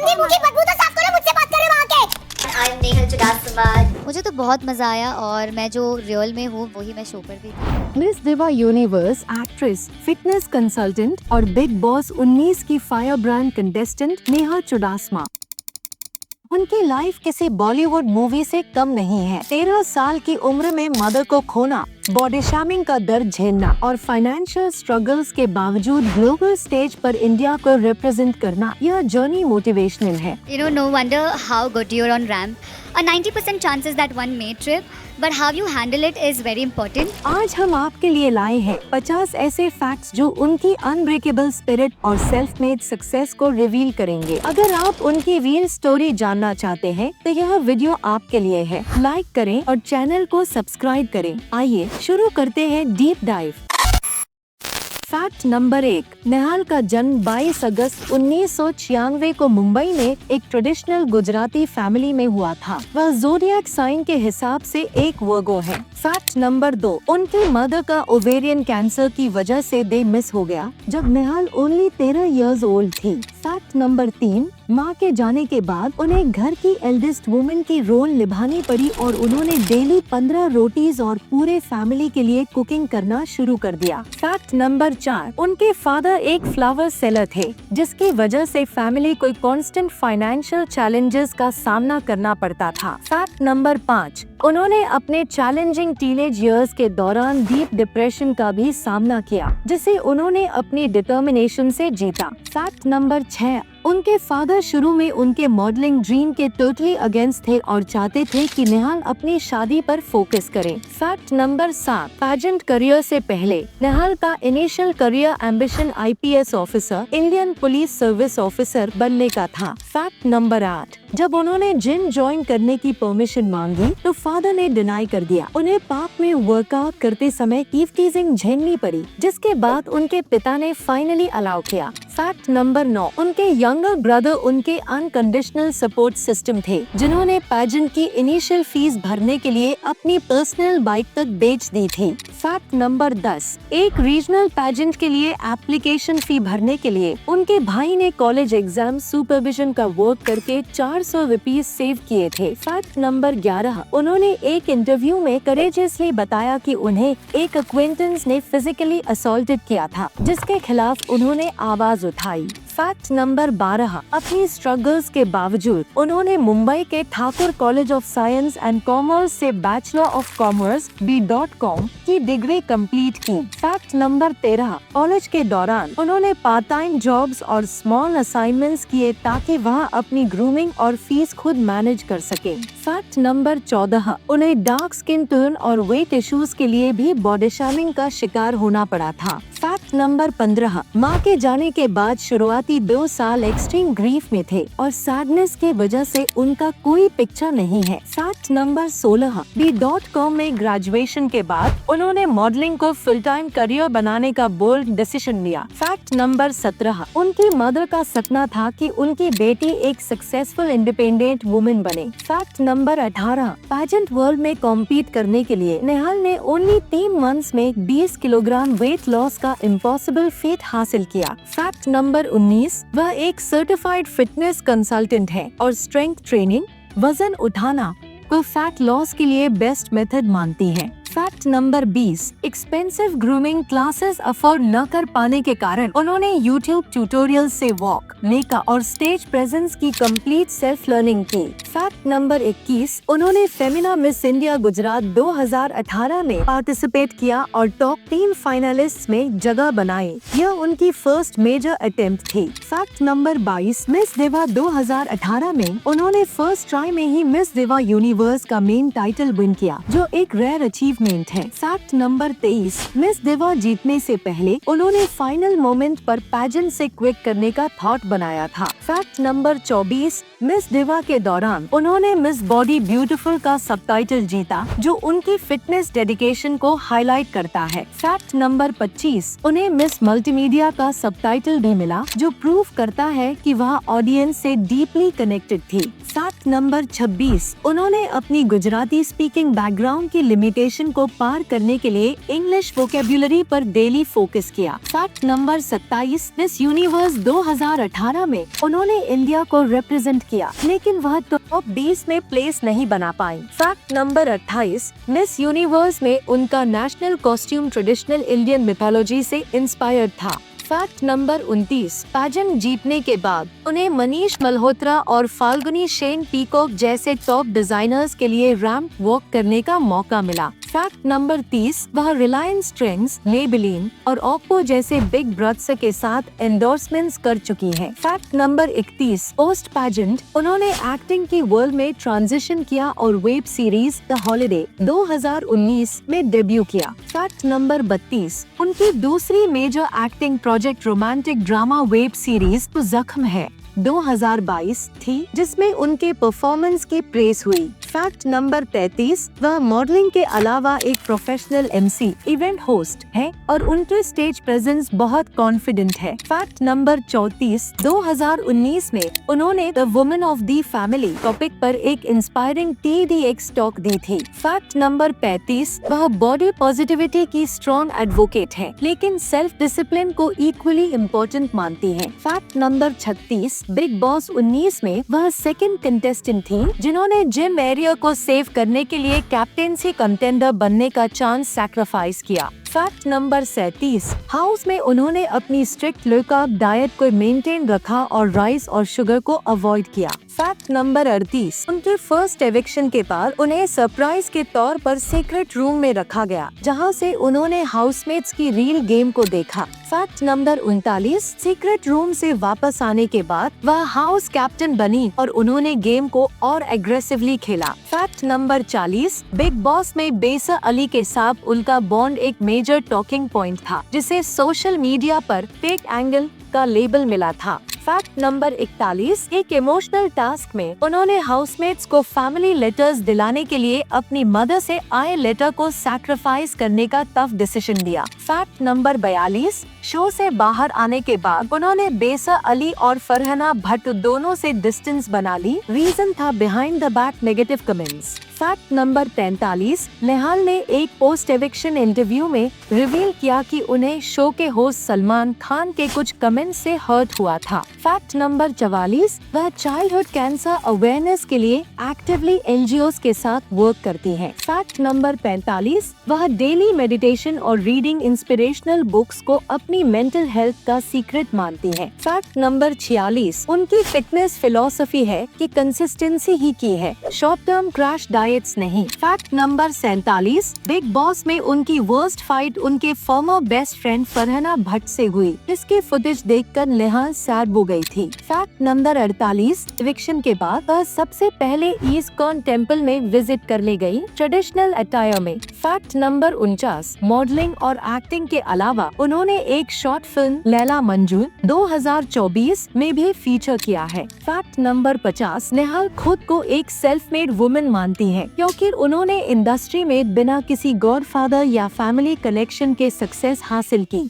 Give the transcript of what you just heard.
गंदी मुंह की बदबू तो साफ करो, मुझसे बात करो वहाँ के। I'm Nehal Chudasama. मुझे तो बहुत मजा आया और मैं जो रियल में हूँ वही मैं शो पर भी थी। मिस दिवा यूनिवर्स एक्ट्रेस, फिटनेस कंसल्टेंट और बिग बॉस 19 की fire brand contestant Neha Chudasama. उनकी लाइफ किसी बॉलीवुड मूवी से कम नहीं है। 13 साल की उम्र में मदर को खोना, बॉडी शेमिंग का दर्द झेलना और फाइनेंशियल स्ट्रगल्स के बावजूद ग्लोबल स्टेज पर इंडिया को रिप्रेजेंट करना, यह जर्नी मोटिवेशनल है। No wonder how good you're on ramp. A 90% chances that one may trip, but how you handle it is very important. आज हम आपके लिए लाए हैं 50 ऐसे फैक्ट्स जो उनकी अनब्रेकेबल स्पिरिट और सेल्फ मेड सक्सेस को रिवील करेंगे। अगर आप उनकी रियल स्टोरी जानना चाहते हैं तो यह वीडियो आपके लिए है। लाइक करें और चैनल को सब्सक्राइब करें। आइए शुरू करते हैं deep dive. Fact number 1, Nehal का जन्म 22 अगस्त 1996 को मुंबई में एक ट्रेडिशनल गुजराती फैमिली में हुआ था। वह ज़ोडिएक साइन के हिसाब से एक वर्गो है। फैक्ट नंबर 2, उनकी मदर का ओवेरियन कैंसर की वजह से दे मिस हो गया जब नेहाल ओनली 13 इयर्स ओल्ड थी। फैक्ट नंबर 3, माँ के जाने के बाद उन्हें घर की एल्डेस्ट वुमन की रोल निभानी पड़ी और उन्होंने डेली 15 रोटीज और पूरे फैमिली के लिए कुकिंग करना शुरू कर दिया। फैक्ट नंबर 4, उनके फादर एक फ्लावर सेलर थे जिसकी वजह से फैमिली को कांस्टेंट फाइनेंशियल चैलेंजेस का सामना करना पड़ता था। फैक्ट नंबर 5, उन्होंने अपने चैलेंजिंग टीनेज इयर्स के दौरान डीप डिप्रेशन का भी सामना किया जिसे उन्होंने अपनी डिटर्मिनेशन से जीता। फैक्ट नंबर 6, उनके फादर शुरू में उनके मॉडलिंग ड्रीम के टोटली अगेंस्ट थे और चाहते थे कि नेहाल अपनी शादी पर फोकस करें। फैक्ट नंबर 7, पैजेंट करियर से पहले नेहाल का initial career ambition IPS officer, Indian police service officer बनने का था। फैक्ट नंबर 8, जब उन्होंने जिम ज्वाइन करने की परमिशन मांगी तो फादर ने डिनाई कर दिया। उन्हें पार्क में वर्कआउट करते समय टीजिंग झेलनी पड़ी जिसके बाद उनके पिता ने फाइनली अलाउ किया। फैक्ट नंबर 9, उनके यंगर ब्रदर उनके अनकंडीशनल सपोर्ट सिस्टम थे जिन्होंने पैजेंट की इनिशियल फीस भरने के लिए अपनी पर्सनल बाइक तक बेच दी थी। फैक्ट नंबर 10, एक रीजनल पैजेंट के लिए एप्लीकेशन फी भरने के लिए उनके भाई ने कॉलेज एग्जाम सुपरविजन का वर्क करके 400 रुपीज सेव किए थे। फैक्ट नंबर 11, उन्होंने एक इंटरव्यू में करेजियसली बताया कि उन्हें एक अक्वेंटेंस ने फिजिकली असॉल्टेड किया था जिसके खिलाफ उन्होंने आवाज उठाई। फैक्ट नंबर 12, अपनी स्ट्रगल्स के बावजूद उन्होंने मुंबई के Thakur college of science and commerce से बैचलर ऑफ कॉमर्स B.Com की डिग्री कंप्लीट की। फैक्ट नंबर 13, कॉलेज के दौरान उन्होंने पार्ट टाइम जॉब्स और स्मॉल असाइनमेंट्स किए ताकि वह अपनी ग्रूमिंग और फीस खुद मैनेज कर सके। फैक्ट नंबर 14, उन्हें डार्क स्किन टोन और वेट इश्यूज के लिए भी बॉडी शेमिंग का शिकार होना पड़ा था। फैक्ट नंबर 15, माँ के जाने के बाद शुरुआती 2 साल एक्सट्रीम ग्रीफ में थे और सैडनेस के वजह से उनका कोई पिक्चर नहीं है। फैक्ट नंबर 16, B.Com में ग्रेजुएशन के बाद उन्होंने मॉडलिंग को फुल टाइम करियर बनाने का बोल्ड डिसीजन लिया। फैक्ट नंबर 17, उनकी मदर का सपना था कि उनकी बेटी एक सक्सेसफुल इंडिपेंडेंट वुमेन बने। फैक्ट नंबर 18, पैजेंट वर्ल्ड में कॉम्पीट करने के लिए नेहाल ने ओनली 3 मंथ्स में 20 किलोग्राम वेट लॉस का इम्पॉसिबल फीट हासिल किया। फैक्ट नंबर 19, वह एक सर्टिफाइड फिटनेस कंसल्टेंट है और स्ट्रेंथ ट्रेनिंग, वजन उठाना को फैट लॉस के लिए बेस्ट मेथड मानती है। Fact number 20, expensive grooming classes afford न कर पाने के कारण उन्होंने YouTube ट्यूटोरियल से वॉक, मेकअप और स्टेज प्रेजेंस की कंप्लीट सेल्फ लर्निंग की। फैक्ट नंबर 21, उन्होंने फेमिना मिस इंडिया गुजरात 2018 में पार्टिसिपेट किया और टॉप 3 फाइनलिस्ट में जगह बनाई। यह उनकी फर्स्ट मेजर अटेम्प्ट थी। फैक्ट नंबर 22, मिस दिवा 2018 में उन्होंने फर्स्ट ट्राई में ही मिस दिवा यूनिवर्स का मेन टाइटल विन किया जो एक रेयर अचीवमेंट है। फैक्ट नंबर 23, मिस दिवा जीतने से पहले उन्होंने फाइनल मोमेंट पर पैजेंट से क्विट करने का थॉट बनाया था। फैक्ट नंबर 24, मिस दिवा के दौरान उन्होंने मिस बॉडी ब्यूटीफुल का सबटाइटल जीता जो उनकी फिटनेस डेडिकेशन को हाईलाइट करता है। फैक्ट नंबर 25, उन्हें मिस मल्टीमीडिया का सबटाइटल भी मिला जो प्रूव करता है कि वह ऑडियंस से डीपली कनेक्टेड थी। फैक्ट नंबर 26, उन्होंने अपनी गुजराती स्पीकिंग बैकग्राउंड की लिमिटेशन को पार करने के लिए इंग्लिश वोकेब्युलरी पर डेली फोकस किया। फैक्ट नंबर 27, मिस यूनिवर्स 2018 में उन्होंने इंडिया को रिप्रेजेंट किया, लेकिन वह टॉप 20 में प्लेस नहीं बना पाई। फैक्ट नंबर 28, मिस यूनिवर्स में उनका national costume traditional Indian mythology से इंस्पायर्ड था। फैक्ट नंबर 29, पैजेंट जीतने के बाद उन्हें मनीष मल्होत्रा और फाल्गुनी शेन पीकॉक जैसे टॉप डिजाइनर्स के लिए रैंप वॉक करने का मौका मिला। फैक्ट नंबर 30, वह रिलायंस ट्रेंड्स, मेबेलिन और ओप्पो जैसे बिग ब्रांड्स के साथ एंडोर्समेंट्स कर चुकी हैं। फैक्ट नंबर 31, पोस्ट पैजेंट उन्होंने एक्टिंग की वर्ल्ड में ट्रांजिशन किया और वेब सीरीज द हॉलिडे 2019 में डेब्यू किया। फैक्ट नंबर 32, उनकी दूसरी major acting project romantic drama web series तो जख्म है 2022 थी, जिसमें उनके परफॉर्मेंस की प्रेस हुई। फैक्ट नंबर 33, वह मॉडलिंग के अलावा एक प्रोफेशनल एमसी, इवेंट होस्ट है और उनके स्टेज प्रेजेंस बहुत कॉन्फिडेंट है। फैक्ट नंबर 34, 2019 में उन्होंने the women of the family topic पर एक इंस्पायरिंग TEDx टॉक दी थी। फैक्ट नंबर 35, वह बॉडी पॉजिटिविटी की स्ट्रॉन्ग एडवोकेट है, लेकिन सेल्फ डिसिप्लिन को इक्वली इम्पोर्टेंट मानती है। फैक्ट नंबर 36, बिग बॉस 19 में वह सेकंड कंटेस्टेंट थी जिन्होंने जिम एरिया को सेव करने के लिए कैप्टेंसी कंटेंडर बनने का चांस सैक्रिफाइस किया। फैक्ट नंबर 37, हाउस में उन्होंने अपनी स्ट्रिक्ट लो कार्ब डाइट को मेंटेन रखा और राइस और शुगर को अवॉइड किया। फैक्ट नंबर 38, उनके फर्स्ट एविक्शन के बाद उन्हें सरप्राइज के तौर पर सीक्रेट रूम में रखा गया, जहां से उन्होंने हाउसमेट्स की रियल गेम को देखा। फैक्ट नंबर 39, सीक्रेट रूम से वापस आने के बाद वह हाउस कैप्टन बनी और उन्होंने गेम को और एग्रेसिवली खेला। फैक्ट नंबर 40, बिग बॉस में बेसा अली के साथ उनका बॉन्ड एक मेजर टॉकिंग पॉइंट था, जिसे सोशल मीडिया पर फेक एंगल का लेबल मिला था। फैक्ट नंबर 41, एक इमोशनल टास्क में उन्होंने हाउसमेट्स को फैमिली लेटर्स दिलाने के लिए अपनी मदर से आए लेटर को सैक्रिफाइस करने का टफ डिसीजन दिया। फैक्ट नंबर 42, शो से बाहर आने के बाद उन्होंने बेसा अली और फरहाना भट्ट दोनों से डिस्टेंस बना ली। रीजन था behind the back negative comments. Fact number 43, Nehal ने एक पोस्ट एविक्शन इंटरव्यू में रिवील किया कि उन्हें शो के होस्ट सलमान खान के कुछ कमेंट से हर्ट हुआ था। फैक्ट नंबर 44, वह चाइल्डहुड कैंसर अवेयरनेस के लिए एक्टिवली NGOs के साथ वर्क करती हैं। फैक्ट नंबर 45, वह डेली मेडिटेशन और रीडिंग इंस्पिरेशनल बुक्स को अपनी मेंटल हेल्थ का सीक्रेट मानती हैं। फैक्ट नंबर 46, उनकी फिटनेस फिलॉसफी है कि कंसिस्टेंसी ही की है, शॉर्ट टर्म क्रैश डाइट्स नहीं। फैक्ट नंबर 47, बिग बॉस में उनकी वर्स्ट फाइट उनके farmer best friend Farhana Bhatt से हुई, इसकी फुटेज देखकर नेहाल सैड हो गई थी। फैक्ट नंबर 48, एविक्शन के बाद वह सबसे पहले ईस्कॉन टेम्पल में विजिट कर ले गई ट्रेडिशनल अटायर में। फैक्ट नंबर 49, मॉडलिंग और एक्टिंग के अलावा उन्होंने एक शॉर्ट फिल्म लैला मंजूर 2024 में भी फीचर किया है। फैक्ट नंबर 50, नेहाल खुद को एक सेल्फ मेड वुमन मानती है क्योंकि उन्होंने इंडस्ट्री में बिना किसी गॉडफादर या फैमिली कनेक्शन के सक्सेस हासिल की।